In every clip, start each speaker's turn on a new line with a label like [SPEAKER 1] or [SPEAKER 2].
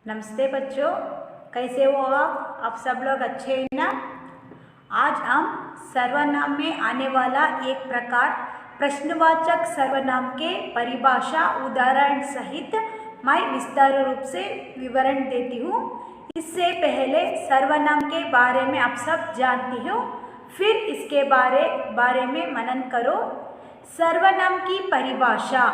[SPEAKER 1] नमस्ते बच्चों, कैसे हो आप सब लोग अच्छे हैं ना। आज हम सर्वनाम में आने वाला एक प्रकार प्रश्नवाचक सर्वनाम के परिभाषा उदाहरण सहित मैं विस्तार रूप से विवरण देती हूँ। इससे पहले सर्वनाम के बारे में आप सब जानती हो, फिर इसके बारे में मनन करो। सर्वनाम की परिभाषा: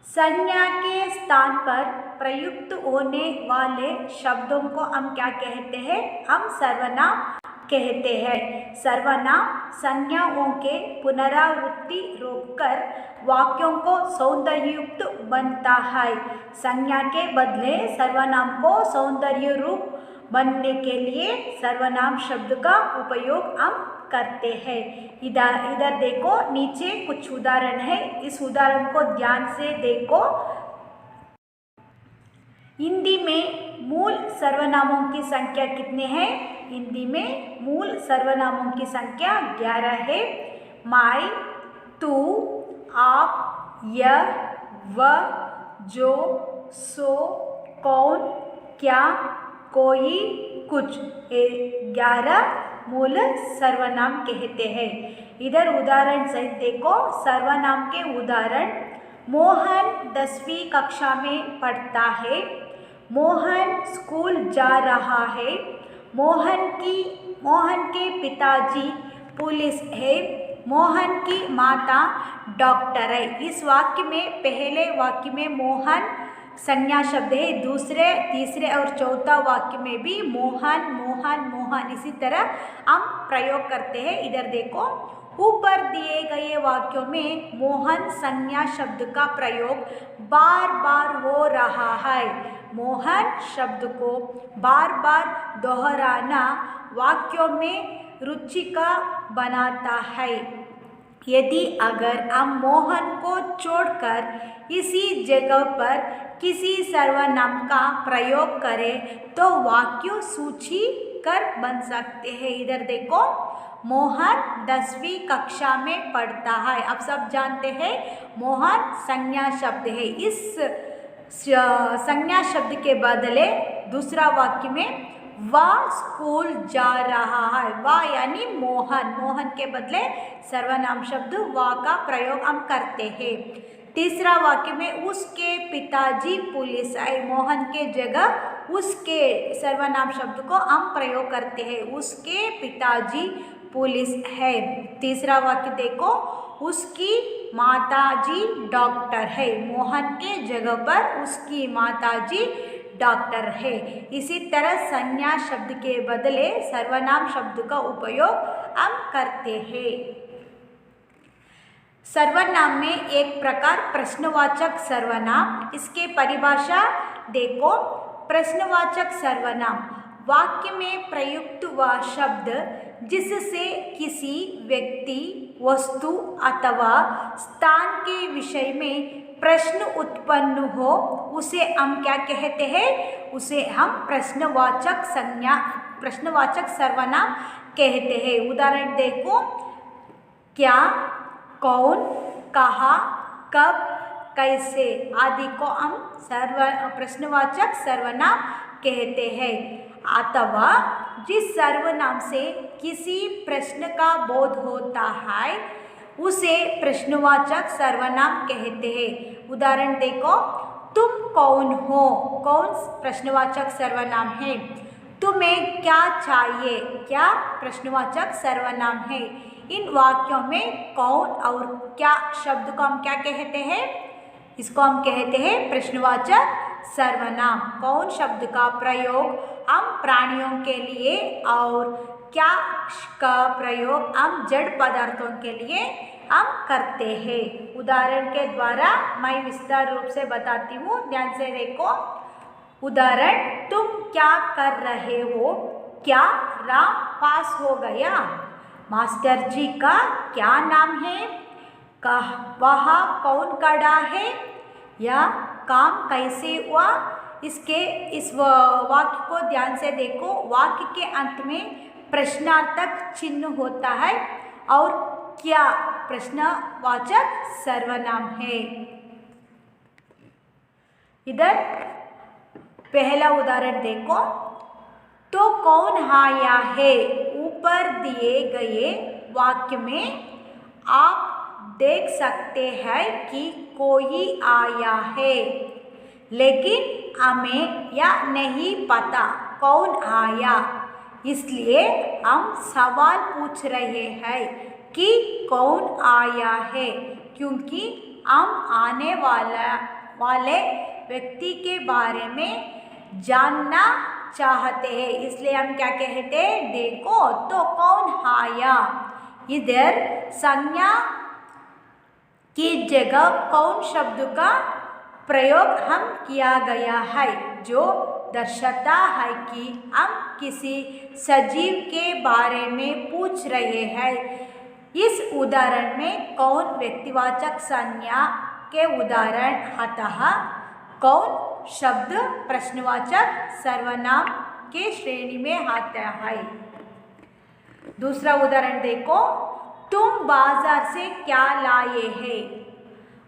[SPEAKER 1] संज्ञा के स्थान पर प्रयुक्त होने वाले शब्दों को हम क्या कहते हैं? हम सर्वनाम कहते हैं। सर्वनाम संज्ञाओं के पुनरावृत्ति रोककर वाक्यों को सौंदर्ययुक्त बनता है। संज्ञा के बदले सर्वनाम को सौंदर्य रूप बनने के लिए सर्वनाम शब्द का उपयोग हम करते हैं। इधर देखो, नीचे कुछ उदाहरण है, इस उदाहरण को ध्यान से देखो। हिंदी में मूल सर्वनामों की संख्या कितने हैं? हिंदी में मूल सर्वनामों की संख्या 11 है। मैं, तू, आप, यह, वह, जो, सो, कौन, क्या, कोई, कुछ, 11 मूल सर्वनाम कहते हैं। इधर उदाहरण सहित देखो, सर्वनाम के उदाहरण: मोहन 10वीं कक्षा में पढ़ता है। मोहन स्कूल जा रहा है। मोहन के पिताजी पुलिस है। मोहन की माता डॉक्टर है। इस वाक्य में पहले वाक्य में मोहन संज्ञा शब्द है, दूसरे, तीसरे और चौथा वाक्य में भी मोहन मोहन मोहन इसी तरह हम प्रयोग करते हैं। इधर देखो, ऊपर दिए गए वाक्यों में मोहन संज्ञा शब्द का प्रयोग बार बार हो रहा है। मोहन शब्द को बार बार दोहराना वाक्यों में रुचिका बनाता है। यदि अगर हम मोहन को छोड़कर इसी जगह पर किसी सर्वनाम का प्रयोग करें तो वाक्य सूचीकर बन सकते हैं। इधर देखो, मोहन 10वीं कक्षा में पढ़ता है। अब सब जानते हैं मोहन संज्ञा शब्द है। इस संज्ञा शब्द के बदले दूसरा वाक्य में वह स्कूल जा रहा है। वह यानी मोहन, मोहन के बदले सर्वनाम शब्द वह का प्रयोग हम करते हैं। तीसरा वाक्य में उसके पिताजी पुलिस है। मोहन के जगह उसके सर्वनाम शब्द को हम प्रयोग करते हैं। उसके पिताजी पुलिस है। तीसरा वाक्य देखो, उसकी माताजी डॉक्टर है। मोहन के जगह पर उसकी माताजी डॉक्टर है। इसी तरह संज्ञा शब्द के बदले सर्वनाम शब्द का उपयोग हम करते हैं। सर्वनाम में एक प्रकार प्रश्नवाचक सर्वनाम, इसके परिभाषा देखो। प्रश्नवाचक सर्वनाम वाक्य में प्रयुक्त वह शब्द जिससे किसी व्यक्ति, वस्तु अथवा स्थान के विषय में प्रश्न उत्पन्न हो, उसे हम क्या कहते हैं? उसे हम प्रश्नवाचक सर्वनाम कहते हैं। उदाहरण देखो, क्या, कौन, कहाँ, कब, कैसे आदि को हम प्रश्नवाचक सर्वनाम कहते हैं। अथवा जिस सर्वनाम से किसी प्रश्न का बोध होता है उसे प्रश्नवाचक सर्वनाम कहते हैं। उदाहरण देखो, तुम कौन हो? कौन प्रश्नवाचक सर्वनाम है। तुम्हें क्या चाहिए? क्या प्रश्नवाचक सर्वनाम है। इन वाक्यों में कौन और क्या शब्द को हम क्या कहते हैं? इसको हम कहते हैं प्रश्नवाचक सर्वनाम। कौन शब्द का प्रयोग हम प्राणियों के लिए और क्या का प्रयोग हम जड़ पदार्थों के लिए हम करते हैं। उदाहरण के द्वारा मैं विस्तार रूप से बताती हूँ, ध्यान से देखो। उदाहरण, तुम क्या कर रहे हो? क्या राम पास हो गया? मास्टर जी का क्या नाम है? वहाँ कौन खड़ा है? या काम कैसे हुआ? इस वाक्य को ध्यान से देखो। वाक्य के अंत में प्रश्नार्थक चिन्ह होता है और क्या प्रश्नवाचक सर्वनाम है। इधर पहला उदाहरण देखो, तो कौन आया है। ऊपर दिए गए वाक्य में आप देख सकते हैं कि कोई आया है, लेकिन हमें यह नहीं पता कौन आया, इसलिए हम सवाल पूछ रहे हैं कि कौन आया है, क्योंकि हम आने वाले व्यक्ति के बारे में जानना चाहते हैं। इसलिए हम क्या कहते हैं, देखो तो कौन आया। इधर संज्ञा की जगह कौन शब्द का प्रयोग हम किया गया है, जो दर्शाता है कि हम किसी सजीव के बारे में पूछ रहे हैं। इस उदाहरण में कौन व्यक्तिवाचक संज्ञा के उदाहरण, अतः कौन शब्द प्रश्नवाचक सर्वनाम के श्रेणी में आता है। दूसरा उदाहरण देखो, तुम बाजार से क्या लाए हैं।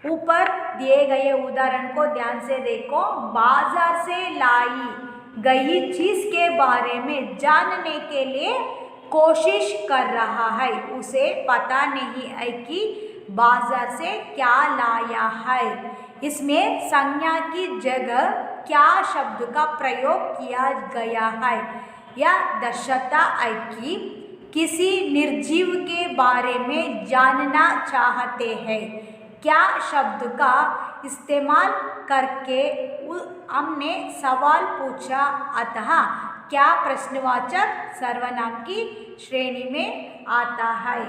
[SPEAKER 1] ऊपर दिए गए उदाहरण को ध्यान से देखो। बाजार से लाई गई चीज के बारे में जानने के लिए कोशिश कर रहा है। उसे पता नहीं है कि बाजार से क्या लाया है। इसमें संज्ञा की जगह क्या शब्द का प्रयोग किया गया है। यह दर्शाता है कि किसी निर्जीव के बारे में जानना चाहते हैं। क्या शब्द का इस्तेमाल करके हमने सवाल पूछा, अतः क्या प्रश्नवाचक सर्वनाम की श्रेणी में आता है।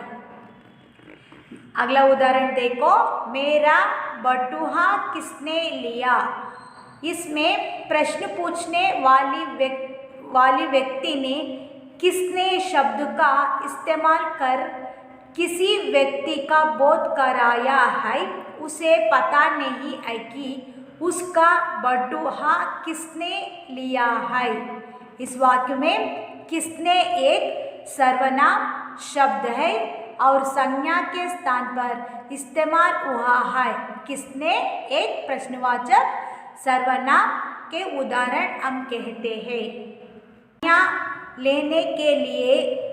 [SPEAKER 1] अगला उदाहरण देखो, मेरा बटुआ किसने लिया। इसमें प्रश्न पूछने वाली व्यक्ति ने किसने शब्द का इस्तेमाल कर किसी व्यक्ति का बोध कराया है। उसे पता नहीं है कि उसका बटुआ किसने लिया है। इस वाक्य में किसने एक सर्वनाम शब्द है और संज्ञा के स्थान पर इस्तेमाल हुआ है। किसने एक प्रश्नवाचक सर्वनाम के उदाहरण हम कहते हैं। संज्ञा लेने के लिए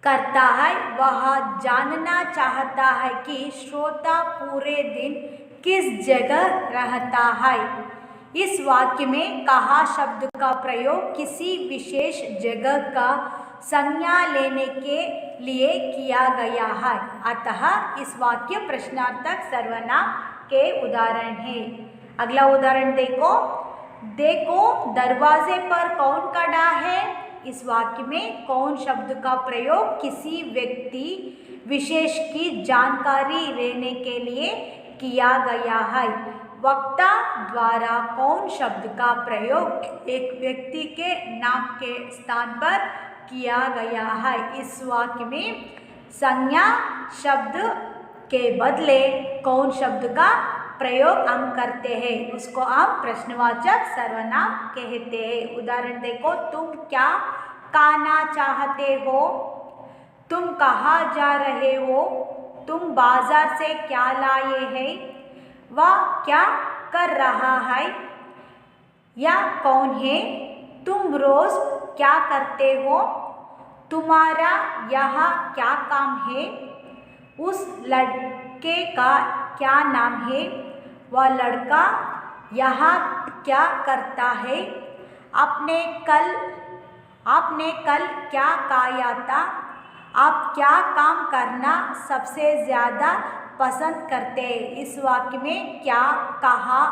[SPEAKER 1] करता है, वह जानना चाहता है कि श्रोता पूरे दिन किस जगह रहता है। इस वाक्य में कहा शब्द का प्रयोग किसी विशेष जगह का संज्ञा लेने के लिए किया गया है, अतः इस वाक्य प्रश्नार्थक सर्वनाम के उदाहरण है। अगला उदाहरण देखो, देखो दरवाजे पर कौन खड़ा है। इस वाक्य में कौन शब्द का प्रयोग किसी व्यक्ति विशेष की जानकारी लेने के लिए किया गया है। वक्ता द्वारा कौन शब्द का प्रयोग एक व्यक्ति के नाम के स्थान पर किया गया है। इस वाक्य में संज्ञा शब्द के बदले कौन शब्द का प्रयोग हम करते हैं, उसको हम प्रश्नवाचक सर्वनाम कहते हैं। उदाहरण देखो, तुम क्या कहना चाहते हो। तुम कहाँ जा रहे हो। तुम बाजार से क्या लाए हैं। वह क्या कर रहा है या कौन है। तुम रोज क्या करते हो। तुम्हारा यहाँ क्या काम है। उस लड़के का क्या नाम है। वह लड़का यहाँ क्या करता है। आपने कल क्या खाया था। आप क्या काम करना सबसे ज़्यादा पसंद करते हैं। इस वाक्य में क्या, कहा,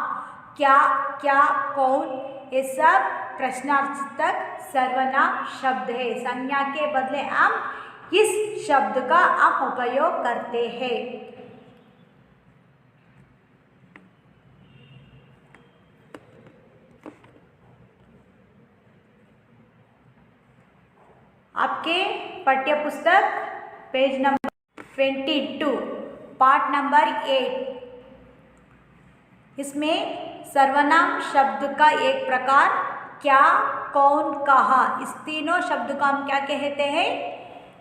[SPEAKER 1] क्या, कौन, ये सब प्रश्नार्थक सर्वनाम शब्द है। संज्ञा के बदले हम इस शब्द का हम उपयोग करते हैं। आपके पाठ्य पुस्तक पेज नंबर 22 पार्ट नंबर 8, इसमें सर्वनाम शब्द का एक प्रकार क्या, कौन, कहा, इस तीनों शब्द को हम क्या कहते हैं।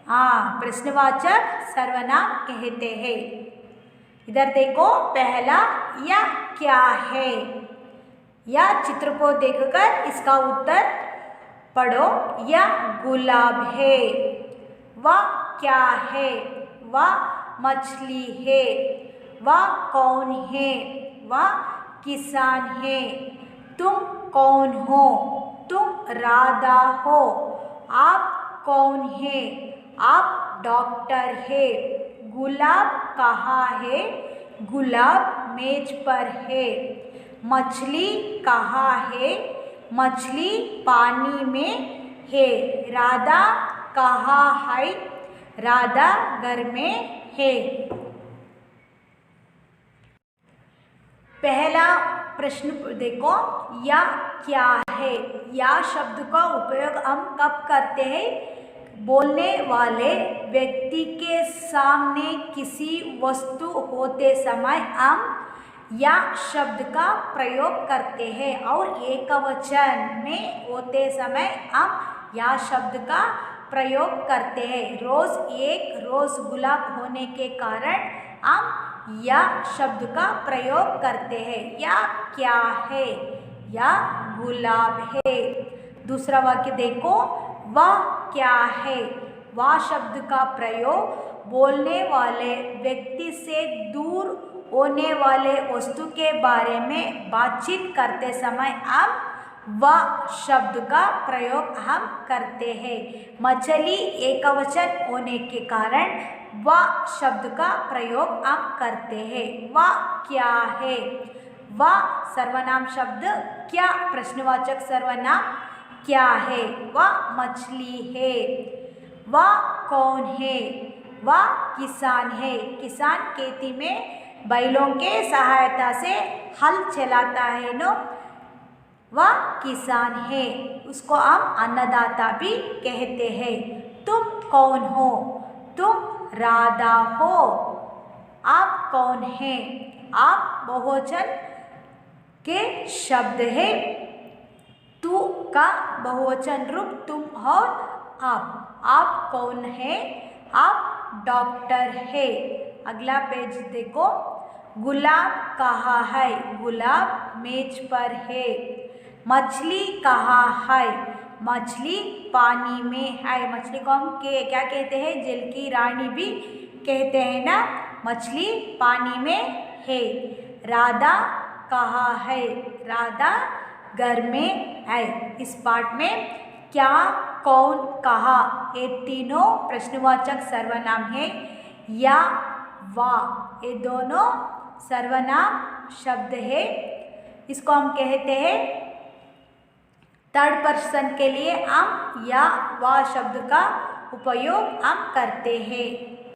[SPEAKER 1] हाँ, प्रश्नवाचक सर्वनाम कहते हैं। इधर देखो, पहला यह क्या है। या चित्र को देखकर इसका उत्तर पढ़ो। यह गुलाब है। वह क्या है? वह मछली है। वह कौन है? वह किसान है। तुम कौन हो? तुम राधा हो। आप कौन है? आप डॉक्टर है। गुलाब कहाँ है? गुलाब मेज पर है। मछली कहाँ है? मछली पानी में है। राधा कहाँ है? राधा घर में है। पहला प्रश्न देखो, या क्या है? या शब्द का उपयोग हम कब करते हैं? बोलने वाले व्यक्ति के सामने किसी वस्तु होते समय हम या शब्द का प्रयोग करते हैं और एकवचन में होते समय हम या शब्द का प्रयोग करते हैं। रोज गुलाब होने के कारण हम या शब्द का प्रयोग करते हैं। या क्या है? या गुलाब है। दूसरा वाक्य देखो, वह क्या है? वह शब्द का प्रयोग बोलने वाले व्यक्ति से दूर होने वाले वस्तु के बारे में बातचीत करते समय हम वह शब्द का प्रयोग हम करते हैं। मछली एकवचन होने के कारण वह शब्द का प्रयोग हम करते हैं। वह क्या है? वह सर्वनाम शब्द क्या प्रश्नवाचक सर्वनाम क्या है? वह मछली है। वह कौन है? वह किसान है। किसान खेती में बैलों के सहायता से हल चलाता है नो, वह किसान है। उसको हम अन्नदाता भी कहते हैं। तुम कौन हो? तुम राधा हो। आप कौन हैं? आप बहुवचन के शब्द है। तू का बहुवचन रूप तुम और आप कौन है? आप डॉक्टर है। अगला पेज देखो, गुलाब कहाँ है? गुलाब मेज पर है। मछली कहाँ है? मछली पानी में है। मछली को हम क्या कहते हैं? जल की रानी भी कहते हैं ना। मछली पानी में है। राधा कहाँ है? राधा घर में है। इस पाठ में क्या, कौन, कहाँ ये तीनों प्रश्नवाचक सर्वनाम है। या, वाह ये दोनों सर्वनाम शब्द है। इसको हम कहते हैं थर्ड पर्सन के लिए हम या, वाह शब्द का उपयोग हम करते हैं।